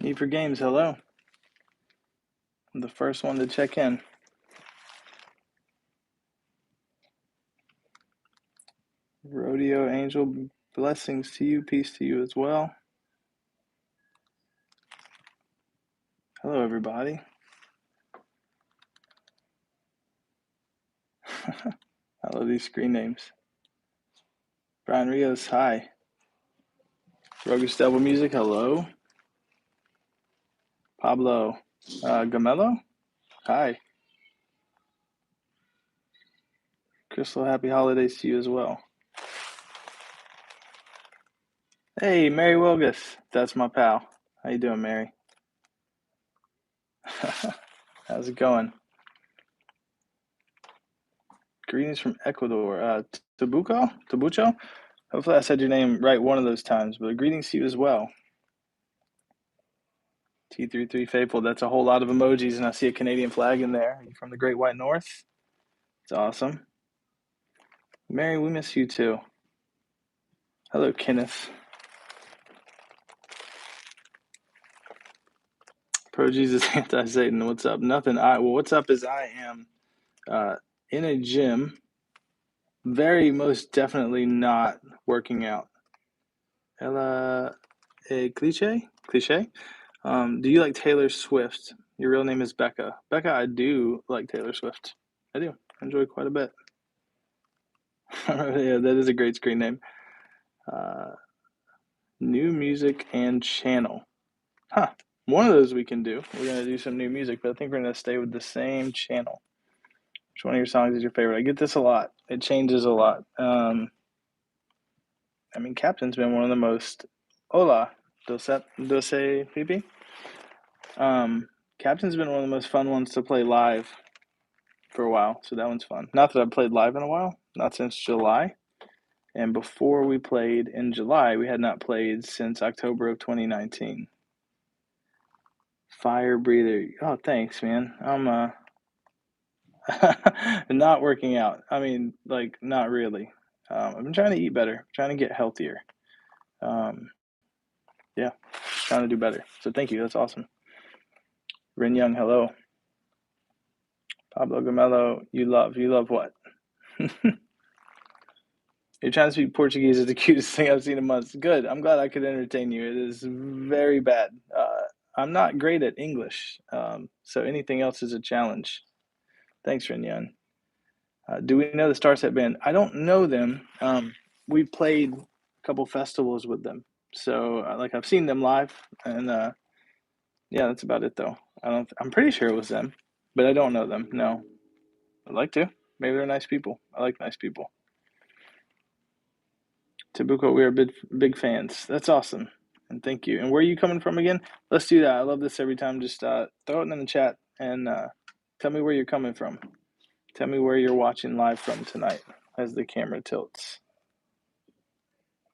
Need for Games, hello. I'm the first one to check in. Rodeo Angel, blessings to you, peace to you as well. Hello, everybody. I love these screen names. Brian Rios, hi. Roguish Devil Music, hello. Pablo Gamello, hi. Crystal, happy holidays to you as well. Hey, Mary Wilgus, that's my pal. How you doing, Mary? How's it going? Greetings from Ecuador. Tabucho? Hopefully I said your name right one of those times, but greetings to you as well. T33 Faithful, that's a whole lot of emojis, and I see a Canadian flag in there. Are you from the Great White North? It's awesome. Mary, we miss you too. Hello, Kenneth. Pro Jesus Anti-Satan, what's up? Nothing. What's up is I am in a gym, very most definitely not working out. Ella, a cliche? Do you like Taylor Swift? Your real name is Becca. Becca, I do like Taylor Swift. I do. I enjoy quite a bit. Yeah, that is a great screen name. New music and channel. Huh. One of those we can do. We're going to do some new music, but I think we're going to stay with the same channel. Which one of your songs is your favorite? I get this a lot. It changes a lot. Captain's been one of the most... Hola, doce pipi? Captain's been one of the most fun ones to play live for a while, so that one's fun. Not that I've played live in a while, not since July. And before we played in July, we had not played since October of 2019. Fire breather. Oh, thanks, man. I'm not working out. Not really. I've been trying to eat better, trying to get healthier. Yeah, trying to do better. So thank you. That's awesome. Rin Young, hello. Pablo Gamello, you love what? You're trying to speak Portuguese is the cutest thing I've seen in months. Good. I'm glad I could entertain you. It is very bad. I'm not great at English, so anything else is a challenge. Thanks, Rinyan. Do we know the Starset Band? I don't know them. We played a couple festivals with them, so I've seen them live, and yeah, that's about it though. I'm pretty sure it was them, but I don't know them. No, I'd like to. Maybe they're nice people. I like nice people. Tabuco, we are big fans. That's awesome, and thank you. And where are you coming from again? Let's do that. I love this every time. Just throw it in the chat and tell me where you're coming from. Tell me where you're watching live from tonight as the camera tilts.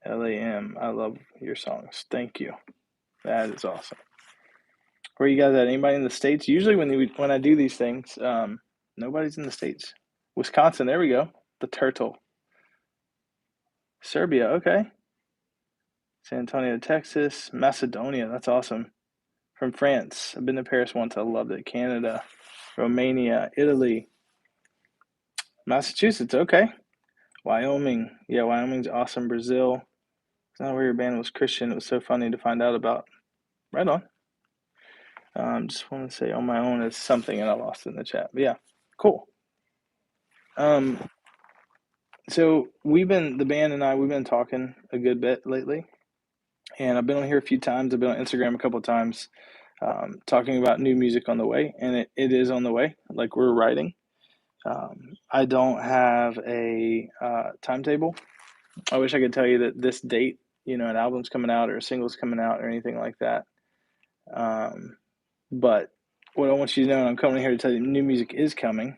LAM, I love your songs. Thank you. That is awesome. Where you guys at? Anybody in the States? Usually when I do these things, nobody's in the States. Wisconsin, there we go. The turtle. Serbia, okay. San Antonio, Texas. Macedonia, that's awesome. From France. I've been to Paris once. I loved it. Canada, Romania, Italy. Massachusetts, okay. Wyoming. Yeah, Wyoming's awesome. Brazil. It's not where your band was Christian. It was so funny to find out about. Right on. Just want to say on my own is something, and I lost it in the chat. But yeah, cool. So the band and I, we've been talking a good bit lately, and I've been on here a few times. I've been on Instagram a couple of times, talking about new music on the way, and it is on the way. Like we're writing. I don't have a timetable. I wish I could tell you that this date, an album's coming out or a single's coming out or anything like that. But what I want you to know, I'm coming here to tell you new music is coming,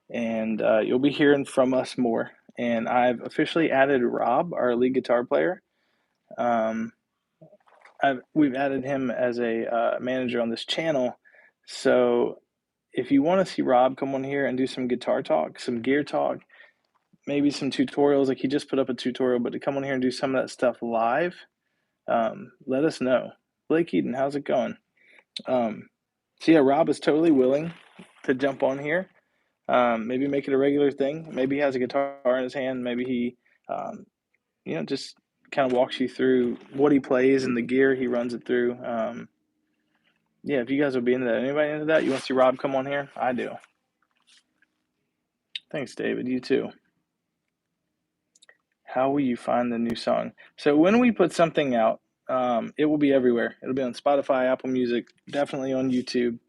and you'll be hearing from us more. And I've officially added Rob, our lead guitar player. We've added him as a manager on this channel. So if you want to see Rob come on here and do some guitar talk, some gear talk, maybe some tutorials, like he just put up a tutorial, but to come on here and do some of that stuff live, let us know. Blake Eden, how's it going? Um, so yeah, Rob is totally willing to jump on here. Maybe make it a regular thing. Maybe he has a guitar in his hand. Maybe he, um, just kind of walks you through what he plays and the gear he runs it through. Yeah, if you guys would be into that, anybody into that? You want to see Rob come on here? I do. Thanks, David. You too. How will you find the new song? So when we put something out, it will be everywhere. It'll be on Spotify, Apple Music, definitely on YouTube,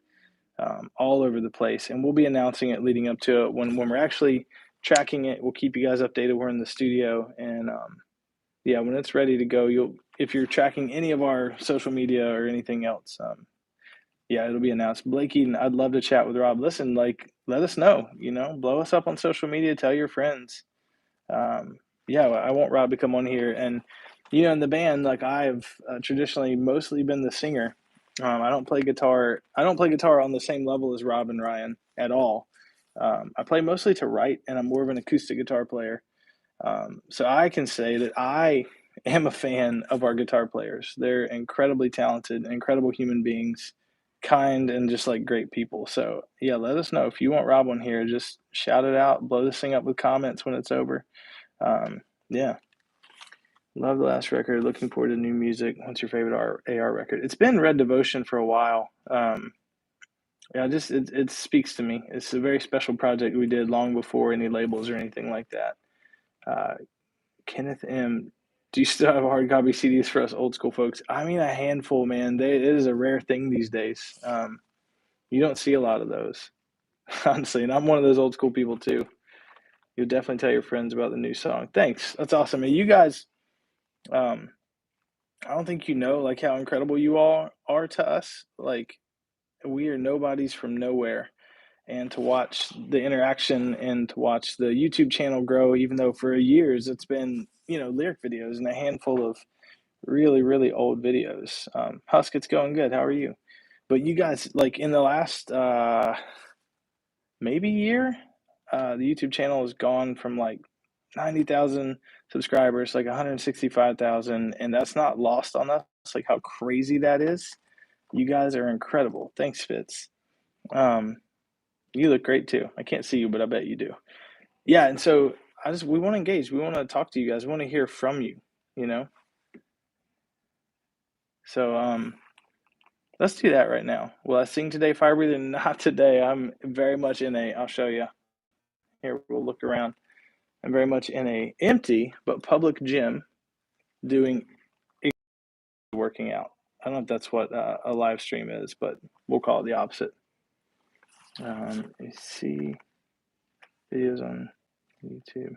all over the place. And we'll be announcing it leading up to it. When we're actually tracking it, we'll keep you guys updated. We're in the studio, and yeah, when it's ready to go, if you're tracking any of our social media or anything else, yeah, it'll be announced. Blake Eden, I'd love to chat with Rob. Listen, like, let us know. Blow us up on social media. Tell your friends. Um, yeah, I want Rob to come on here. And, in the band, like I've traditionally mostly been the singer. I don't play guitar. I don't play guitar on the same level as Rob and Ryan at all. I play mostly to write, and I'm more of an acoustic guitar player. So I can say that I am a fan of our guitar players. They're incredibly talented, incredible human beings, kind, and just like great people. So yeah, let us know if you want Rob on here. Just shout it out, blow this thing up with comments when it's over. Yeah, love the last record. Looking forward to new music. What's your favorite AR record? It's been Red Devotion for a while. Yeah, just it speaks to me. It's a very special project we did long before any labels or anything like that. Uh, Kenneth M. Do you still have hard copy CDs for us old school folks? I mean, a handful, man. It is a rare thing these days. You don't see a lot of those, honestly. And I'm one of those old school people too. You'll definitely tell your friends about the new song. Thanks. That's awesome. And you guys, um, I don't think you know like how incredible you all are to us. Like we are nobodies from nowhere. And to watch the interaction and to watch the YouTube channel grow, even though for years it's been, lyric videos and a handful of really, really old videos. Husk, it's going good. How are you? But you guys, like in the last maybe year, the YouTube channel has gone from like 90,000 subscribers, like 165,000, and that's not lost on us. Like how crazy that is. You guys are incredible. Thanks, Fitz. Um, you look great too. I can't see you, but I bet you do. Yeah, and so we want to engage. We want to talk to you guys. We want to hear from you. You know. So let's do that right now. Will I sing today, Fire Breather? Not today. I'm very much in a. I'll show you. Here, we'll look around. I'm very much in a empty but public gym, doing working out. I don't know if that's what a live stream is, but we'll call it the opposite. You see videos on YouTube.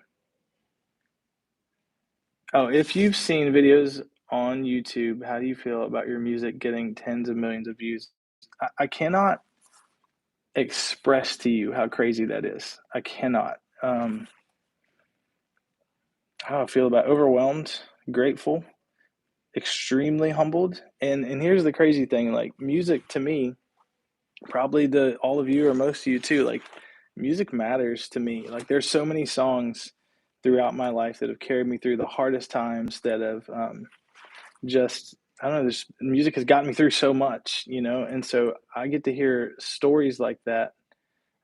Oh, if you've seen videos on YouTube, how do you feel about your music getting tens of millions of views? I cannot express to you how crazy that is. I cannot. How I feel about overwhelmed, grateful, extremely humbled. And here's the crazy thing, like music to me, probably the all of you or most of you too, like music matters to me. Like there's so many songs throughout my life that have carried me through the hardest times that have just I don't know, this music has gotten me through so much, and so I get to hear stories like that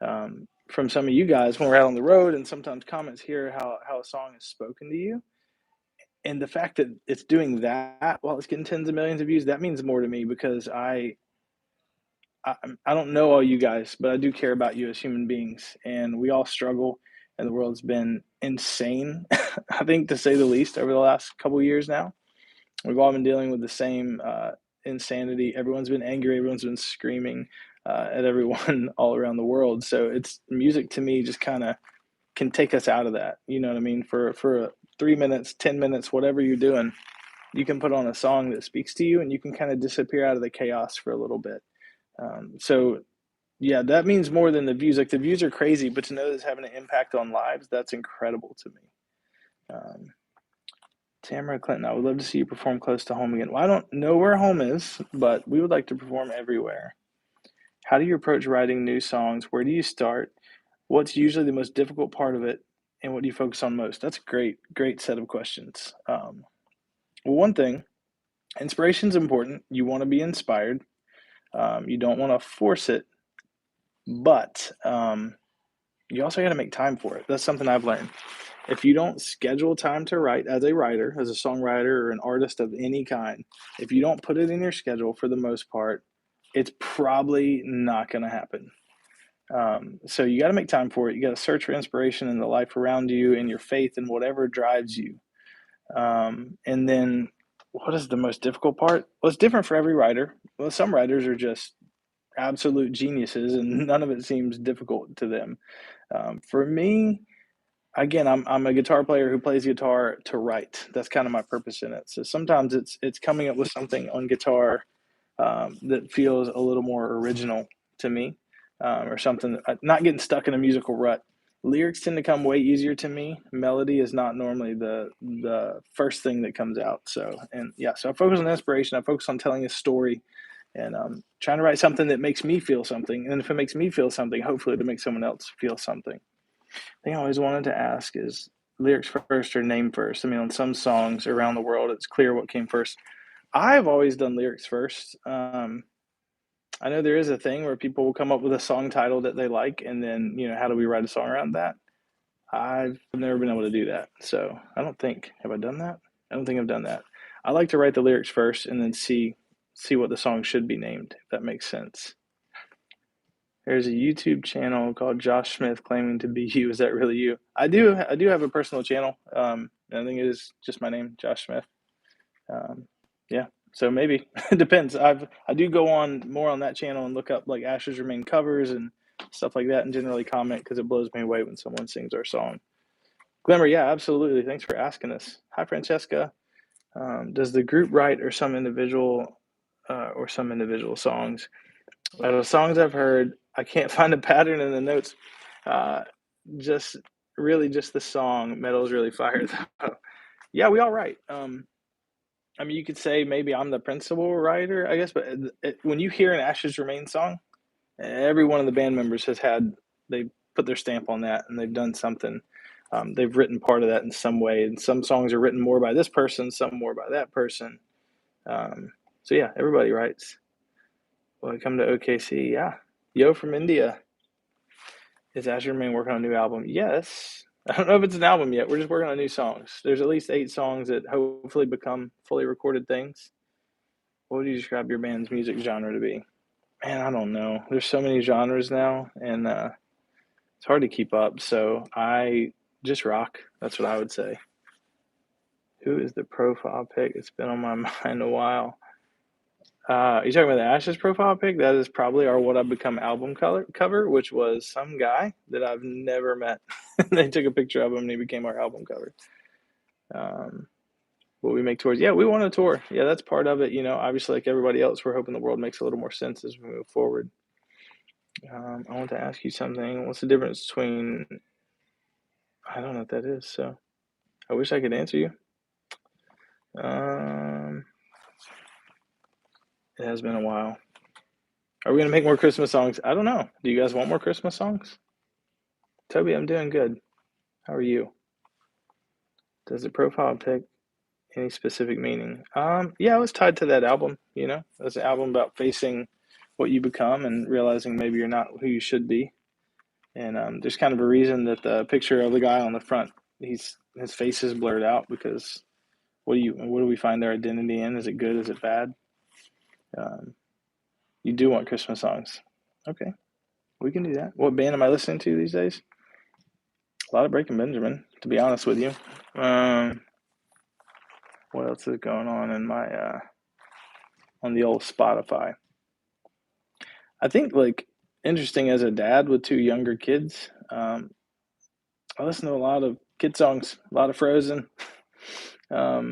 from some of you guys when we're out on the road, and sometimes comments here how a song is spoken to you. And the fact that it's doing that while it's getting tens of millions of views, that means more to me because I, I don't know all you guys, but I do care about you as human beings, and we all struggle, and the world's been insane, I think, to say the least, over the last couple of years now. We've all been dealing with the same insanity. Everyone's been angry. Everyone's been screaming at everyone all around the world. So it's music to me just kind of can take us out of that. You know what I mean? For 3 minutes, 10 minutes, whatever you're doing, you can put on a song that speaks to you, and you can kind of disappear out of the chaos for a little bit. So yeah, that means more than the views. Like the views are crazy, but to know that it's having an impact on lives, that's incredible to me. Um, Tamara Clinton, I would love to see you perform close to home again. Well, I don't know where home is, but we would like to perform everywhere. How do you approach writing new songs? Where do you start? What's usually the most difficult part of it? And what do you focus on most? That's a great set of questions. Well, one thing, inspiration is important. You want to be inspired. You don't want to force it, but you also got to make time for it. That's something I've learned. If you don't schedule time to write as a writer, as a songwriter, or an artist of any kind, if you don't put it in your schedule for the most part, it's probably not going to happen. So you got to make time for it. You got to search for inspiration in the life around you and your faith and whatever drives you. And then what is the most difficult part? Well, it's different for every writer. Well, some writers are just absolute geniuses and none of it seems difficult to them. For me, again, I'm a guitar player who plays guitar to write. That's kind of my purpose in it. So sometimes it's coming up with something on guitar that feels a little more original to me, or something. Not getting stuck in a musical rut. Lyrics tend to come way easier to me. Melody is not normally the first thing that comes out. So and yeah, so I focus on inspiration. I focus on telling a story and trying to write something that makes me feel something. And if it makes me feel something, hopefully to make someone else feel something. Thing I always wanted to ask is lyrics first or name first? I mean, on some songs around the world, it's clear what came first. I've always done lyrics first. I know there is a thing where people will come up with a song title that they like, and then, how do we write a song around that? I've never been able to do that. So I don't think, have I done that? I don't think I've done that. I like to write the lyrics first and then see what the song should be named, if that makes sense. There's a YouTube channel called Josh Smith claiming to be you. Is that really you? I do have a personal channel. I think it is just my name, Josh Smith. Um, yeah. So maybe it depends. I do go on more on that channel and look up like Ashes Remain covers and stuff like that, and generally comment because it blows me away when someone sings our song. Glimmer, yeah, absolutely. Thanks for asking us. Hi, Francesca. Does the group write or some individual songs? Out of the songs I've heard, I can't find a pattern in the notes. Uh, just really just the song. Metal's really fire though. Yeah, we all write. I mean, you could say maybe I'm the principal writer, I guess, but when you hear an Ashes Remain song, every one of the band members they put their stamp on that and they've done something. They've written part of that in some way. And some songs are written more by this person, some more by that person. So yeah, everybody writes. Will I come to OKC? Yeah. Yo from India. Is Asher Remain working on a new album? Yes. I don't know if it's an album yet. We're just working on new songs. There's at least 8 songs that hopefully become fully recorded things. What would you describe your band's music genre to be? Man, I don't know. There's so many genres now, and it's hard to keep up. So I just rock. That's what I would say. Who is the profile pic? It's been on my mind a while. You talking about the Ashes profile pic? That is probably our What I've Become album cover, which was some guy that I've never met. They took a picture of him and he became our album cover. Will we make tours? Yeah, we want to tour. Yeah, that's part of it. Obviously, like everybody else, we're hoping the world makes a little more sense as we move forward. I want to ask you something. What's the difference between, I don't know what that is, so I wish I could answer you. It has been a while. Are we going to make more Christmas songs? I don't know. Do you guys want more Christmas songs? Toby, I'm doing good. How are you? Does the profile pic any specific meaning? Yeah, it was tied to that album, It was an album about facing what you become and realizing maybe you're not who you should be. And there's kind of a reason that the picture of the guy on the front, his face is blurred out because what do we find our identity in? Is it good? Is it bad? You do want Christmas songs. Okay, we can do that. What band am I listening to these days? A lot of Breaking Benjamin, to be honest with you. What else is going on in my on the old Spotify? I think like interesting as a dad with 2 younger kids. I listen to a lot of kid songs, a lot of Frozen, a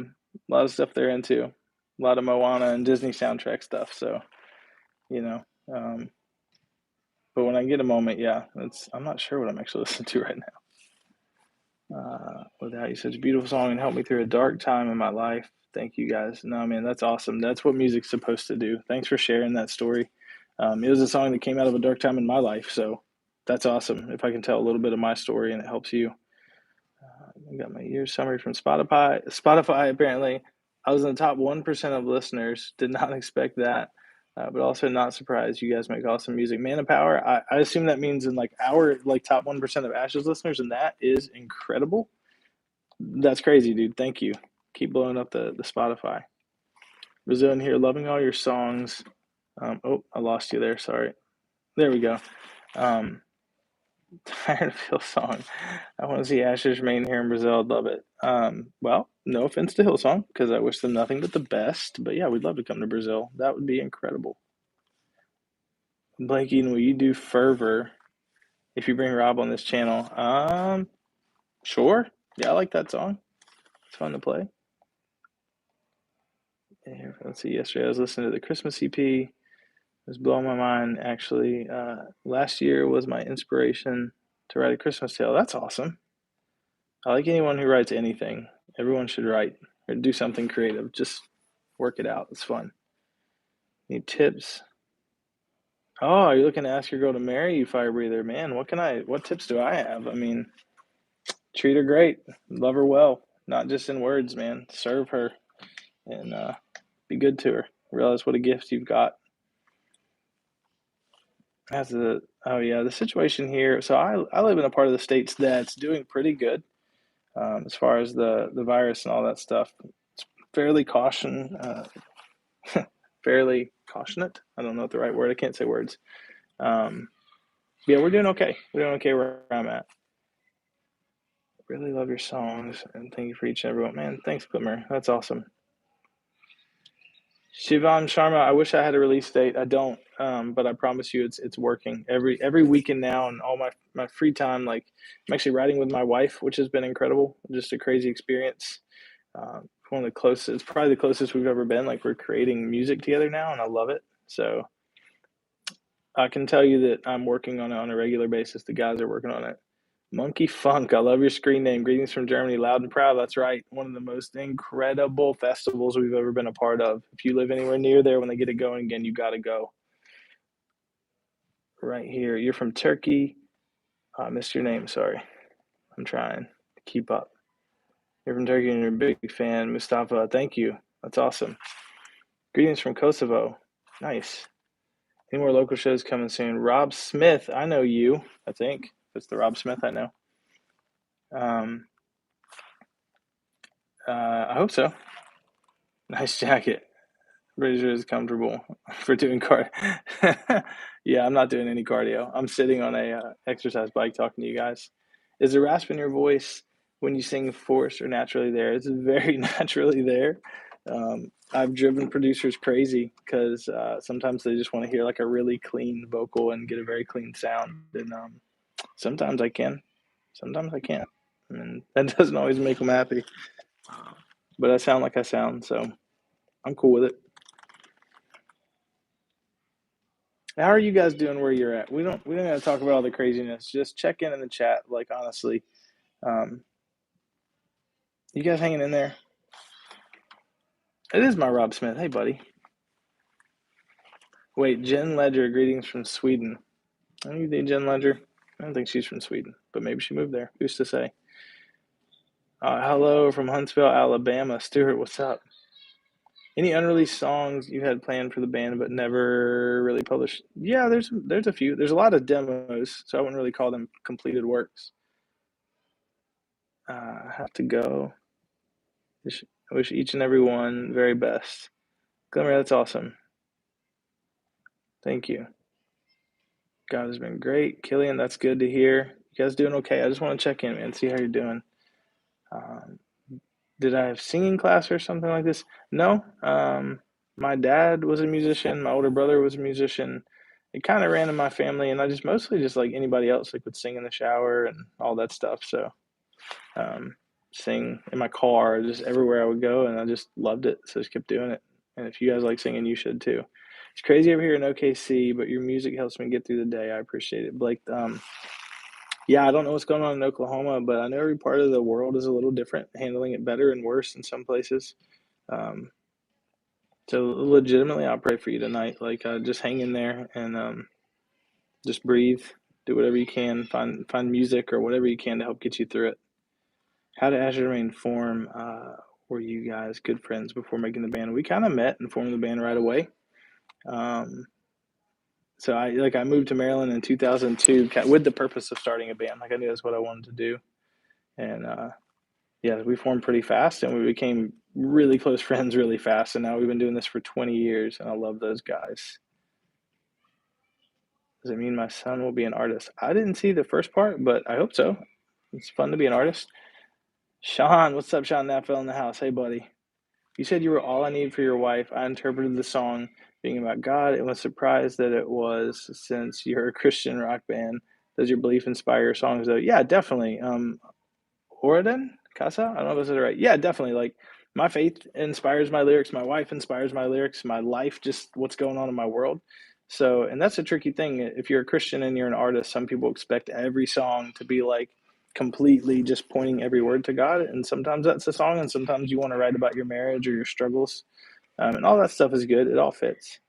lot of stuff they're into, a lot of Moana and Disney soundtrack stuff. So you know, um, but when I get a moment, yeah, I'm not sure what I'm actually listening to right now. Without you, such a beautiful song and helped me through a dark time in my life. Thank you guys. No, man, that's awesome. That's what music's supposed to do. Thanks for sharing that story. It was a song that came out of a dark time in my life, so that's awesome. If I can tell a little bit of my story and it helps you. I got my year summary from Spotify. Spotify, apparently, I was in the top 1% of listeners. Did not expect that. but also not surprised. You guys make awesome music. Man of Power, I assume that means in like our like top 1% of Ashes listeners, and that is incredible. That's crazy, dude. Thank you. Keep blowing up the Spotify. Brazil in here, loving all your songs. Oh, I lost you there. Sorry. There we go. Um, tired of Hillsong. I want to see Ashes remain here in Brazil. I'd love it. Well, no offense to Hillsong, because I wish them nothing but the best. But yeah, we'd love to come to Brazil. That would be incredible. Blakey, will you do Fervor if you bring Rob on this channel? Sure. Yeah, I like that song. It's fun to play. Yeah, let's see. Yesterday I was listening to the Christmas EP. It was blowing my mind. Actually, last year was my inspiration to write a Christmas tale. That's awesome. I like anyone who writes anything. Everyone should write or do something creative. Just work it out. It's fun. Need tips? Oh, you're looking to ask your girl to marry you, fire breather. Man, what tips do I have? I mean, treat her great. Love her well. Not just in words, man. Serve her and be good to her. Realize what a gift you've got. The situation here. So I live in a part of the states that's doing pretty good as far as the virus and all that stuff. It's fairly cautionate. I don't know what the right word. I can't say words. Um, yeah, we're doing okay. We're doing okay where I'm at. Really love your songs and thank you for each and every one. Man, thanks, Glimmer. That's awesome. Shivam Sharma, I wish I had a release date. I don't, but I promise you, it's working every weekend now, and all my free time. Like I'm actually writing with my wife, which has been incredible. Just a crazy experience. One of the closest, it's probably the closest we've ever been. Like we're creating music together now, and I love it. So I can tell you that I'm working on it on a regular basis. The guys are working on it. Monkey Funk, I love your screen name. Greetings from Germany, loud and proud. That's right. One of the most incredible festivals we've ever been a part of. If you live anywhere near there when they get it going again, you got to go. Right here. You're from Turkey. I missed your name. Sorry. I'm trying to keep up. You're from Turkey and you're a big fan. Mustafa, thank you. That's awesome. Greetings from Kosovo. Nice. Any more local shows coming soon? Rob Smith, I know you, I think. It's the Rob Smith I know. I hope so. Nice jacket. Razor is comfortable for doing cardio. Yeah, I'm not doing any cardio. I'm sitting on a exercise bike talking to you guys. Is the rasp in your voice when you sing forced or naturally there? It's very naturally there. I've driven producers crazy because sometimes they just want to hear like a really clean vocal and get a very clean sound. And sometimes I can, sometimes I can't. And that doesn't always make them happy. But I sound like I sound, so I'm cool with it. How are you guys doing where you're at? We don't gotta talk about all the craziness. Just check in the chat. Like honestly, um, you guys hanging in there? It is my Rob Smith. Hey, buddy. Wait, Jen Ledger. Greetings from Sweden. I don't think Jen Ledger. I don't think she's from Sweden, but maybe she moved there. Who's to say? Hello from Huntsville, Alabama. Stuart, what's up? Any unreleased songs you had planned for the band but never really published? Yeah, there's a few. There's a lot of demos, so I wouldn't really call them completed works. Have to go. I wish each and every one very best. Glimmer, that's awesome. Thank you. God has been great. Killian, that's good to hear. You guys doing okay? I just want to check in, man, see how you're doing. Um, did I have singing class or something like this? No. My dad was a musician. My older brother was a musician. It kind of ran in my family, and I just mostly just like anybody else, like would sing in the shower and all that stuff. So sing in my car, just everywhere I would go, and I just loved it. So I just kept doing it. And if you guys like singing, you should too. It's crazy over here in OKC, but your music helps me get through the day. I appreciate it, Blake. Yeah, I don't know what's going on in Oklahoma, but I know every part of the world is a little different, handling it better and worse in some places. Um, so legitimately, I'll pray for you tonight. Like, just hang in there and just breathe. Do whatever you can. Find music or whatever you can to help get you through it. How did Azure Rain form? Were you guys good friends before making the band? We kind of met and formed the band right away. So I moved to Maryland in 2002 with the purpose of starting a band. Like I knew that's what I wanted to do, and yeah, we formed pretty fast, and we became really close friends really fast. And now we've been doing this for 20 years, and I love those guys. Does it mean my son will be an artist? I didn't see the first part, but I hope so. It's fun to be an artist. Sean, what's up, Sean Napfell in the house? Hey, buddy. You said you were all I need for your wife. I interpreted the song being about God and was surprised that it was since you're a Christian rock band. Does your belief inspire your songs, though? Yeah, definitely. Oradan Casa? I don't know if I said it right. Yeah, definitely. Like my faith inspires my lyrics. My wife inspires my lyrics. My life, just what's going on in my world. So, and that's a tricky thing. If you're a Christian and you're an artist, some people expect every song to be like completely just pointing every word to God. And sometimes that's a song, and sometimes you want to write about your marriage or your struggles. And all that stuff is good. It all fits.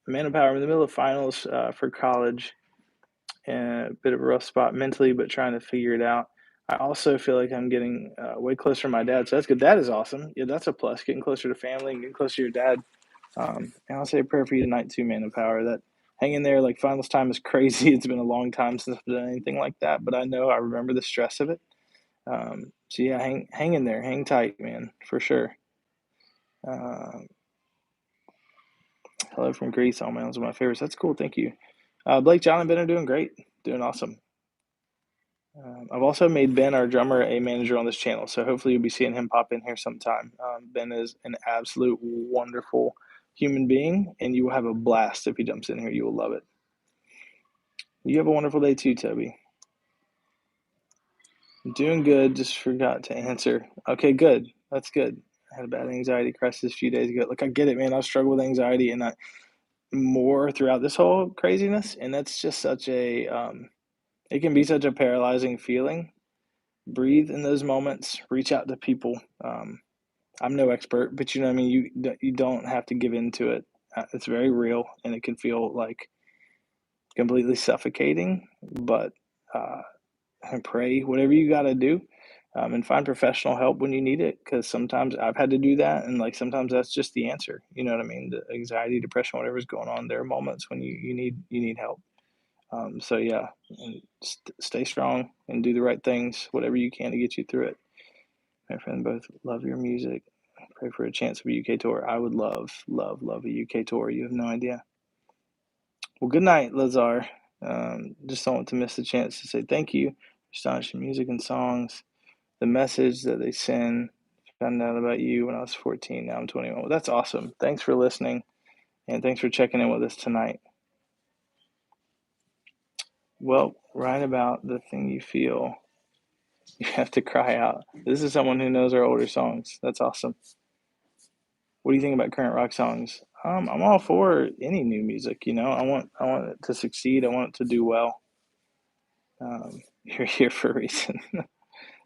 Man of Power, I'm in the middle of finals for college, and a bit of a rough spot mentally, but trying to figure it out. I also feel like I'm getting way closer to my dad, so that's good. That is awesome. Yeah, that's a plus. Getting closer to family and getting closer to your dad. And I'll say a prayer for you tonight too, man of power. That hang in there. Like finals time is crazy. It's been a long time since I've done anything like that, but I know I remember the stress of it. So yeah, hang in there, hang tight, man, for sure. Um, Hello from Greece. Oh man, those are my favorites. That's cool. Thank you. Blake, John, and Ben are doing great. Doing awesome. I've also made Ben, our drummer, a manager on this channel, so hopefully you'll be seeing him pop in here sometime. Ben is an absolute wonderful human being, and you will have a blast if he jumps in here. You will love it. You have a wonderful day too, Toby. Doing good. Just forgot to answer. Okay, good. That's good. I had a bad anxiety crisis a few days ago. Look, I get it, man. I struggle with anxiety, and more throughout this whole craziness, and that's just such a it can be such a paralyzing feeling. Breathe in those moments. Reach out to people. I'm no expert, but you know what I mean. You don't have to give in to it. It's very real, and it can feel like completely suffocating. But uh, and pray, whatever you got to do, and find professional help when you need it. Because sometimes I've had to do that, and like sometimes that's just the answer. You know what I mean? The anxiety, depression, whatever's going on. There are moments when you need help. So yeah, and stay strong and do the right things, whatever you can to get you through it. My friend, both love your music. Pray for a chance of a UK tour. I would love, love, love a UK tour. You have no idea. Well, good night, Lazar. Just don't want to miss the chance to say thank you for astonishing music and songs. The message that they send. Found out about you when I was 14. Now I'm 21. Well, that's awesome. Thanks for listening, and thanks for checking in with us tonight. Well, write about the thing you feel. You have to cry out. This is someone who knows our older songs. That's awesome. What do you think about current rock songs? I'm all for any new music. You know, I want it to succeed. I want it to do well. You're here for a reason.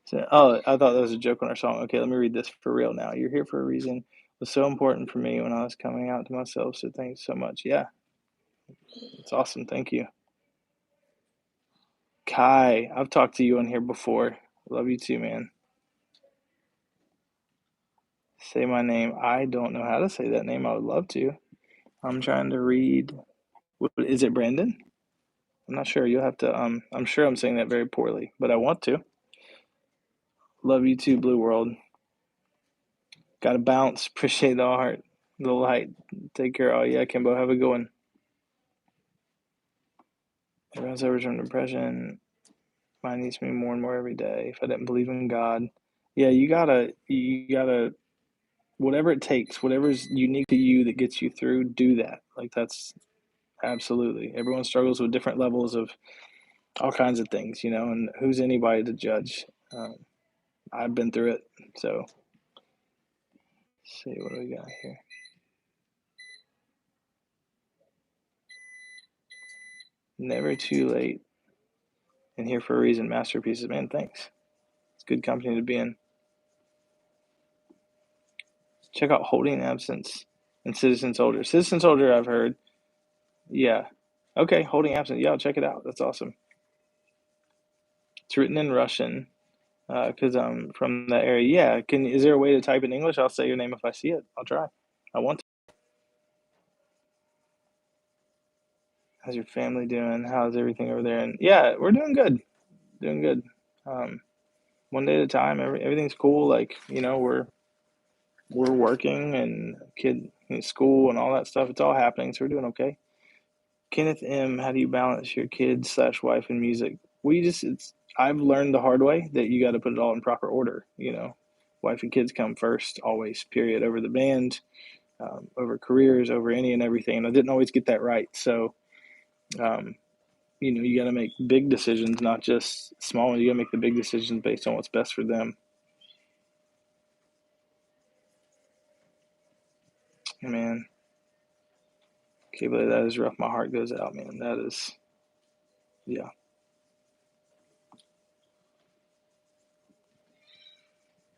So, oh, I thought that was a joke on our song. Okay, let me read this for real now. You're here for a reason. It was so important for me when I was coming out to myself. So thanks so much. Yeah, it's awesome. Thank you, Kai. I've talked to you on here before. Love you too, man. Say my name. I don't know how to say that name. I would love to. I'm trying to read. Is it Brandon? I'm not sure. You'll have to. I'm sure I'm saying that very poorly, but I want to. Love you too, Blue World. Got to bounce. Appreciate the heart, the light. Take care. Oh yeah, Kimbo. Have a good one. Everyone's ever from depression. Mine needs me more and more every day. If I didn't believe in God, yeah, you gotta, whatever it takes, whatever's unique to you that gets you through, do that. Like that's absolutely. Everyone struggles with different levels of all kinds of things, you know, and who's anybody to judge? Um, I've been through it, so let's see what do we got here. Never too late, and here for a reason. Masterpieces, man. Thanks. It's good company to be in. Check out Holding Absence and Citizen Soldier. Citizen Soldier, I've heard. Yeah. Okay, Holding Absence. Yeah, I'll check it out. That's awesome. It's written in Russian because I'm from that area. Yeah. Is there a way to type in English? I'll say your name if I see it. I'll try. I want to. How's your family doing? How's everything over there? And yeah, we're doing good. Doing good. Um, one day at a time. Everything's cool. Like, we're working and kid in school and all that stuff. It's all happening, so we're doing okay. Kenneth M, how do you balance your kids slash wife and music? We just it's I've learned the hard way that you got to put it all in proper order. Wife and kids come first, always. Period. Over the band, over careers, over any and everything. And I didn't always get that right. So, um, you got to make big decisions, not just small ones. You got to make the big decisions based on what's best for them. Man, okay, but that is rough. My heart goes out, man. That is, yeah.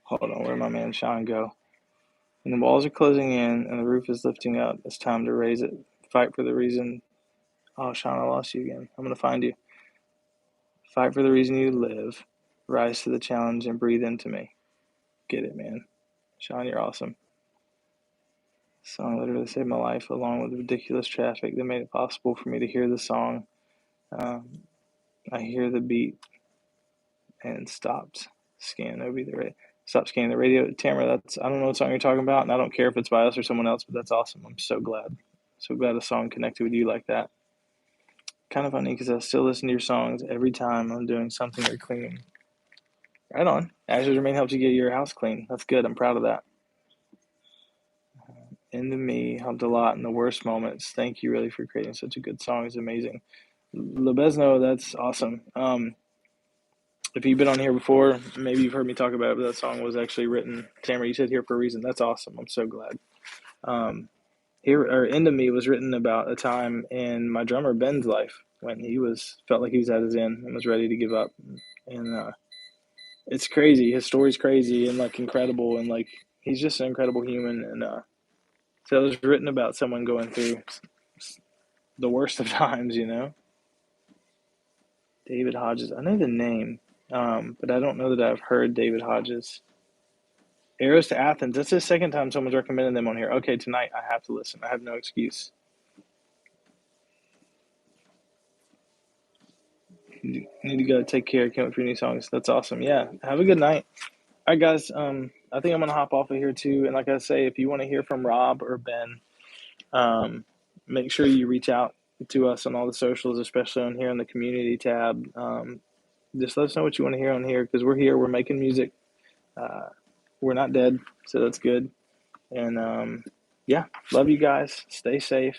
Hold on, where'd my man Sean go? And the walls are closing in and the roof is lifting up. It's time to raise it. Fight for the reason. Oh, Sean, I lost you again. I'm going to find you. Fight for the reason you live. Rise to the challenge and breathe into me. Get it, man. Sean, you're awesome. Song literally saved my life, along with the ridiculous traffic that made it possible for me to hear the song. Um, I hear the beat and Stop scanning the radio. Tamara, I don't know what song you're talking about, and I don't care if it's by us or someone else, but that's awesome. I'm so glad. So glad a song connected with you like that. Kind of funny because I still listen to your songs every time I'm doing something or cleaning. Right on. Ashes Remain helps you get your house clean. That's good. I'm proud of that. Into Me helped a lot in the worst moments. Thank you really for creating such a good song. It's amazing. Lebesno, that's awesome. If you've been on here before, maybe you've heard me talk about it, but that song was actually written. Tamara, you said Here for a Reason. That's awesome. I'm so glad. Into Me was written about a time in my drummer Ben's life when he felt like he was at his end and was ready to give up. And it's crazy. His story's crazy and like incredible, and like he's just an incredible human. And so it was written about someone going through the worst of times. David Hodges. I know the name, but I don't know that I've heard David Hodges. Arrows to Athens. That's the second time someone's recommended them on here. Okay, tonight I have to listen. I have no excuse. You need to go take care. Can't wait for your new songs. That's awesome. Yeah, have a good night. All right, guys. I think I'm gonna hop off of here too. And like I say, if you want to hear from Rob or Ben, um, make sure you reach out to us on all the socials, especially on here in the community tab. Just let us know what you want to hear on here because we're here. We're making music. Uh, we're not dead, so that's good. And yeah, love you guys. Stay safe.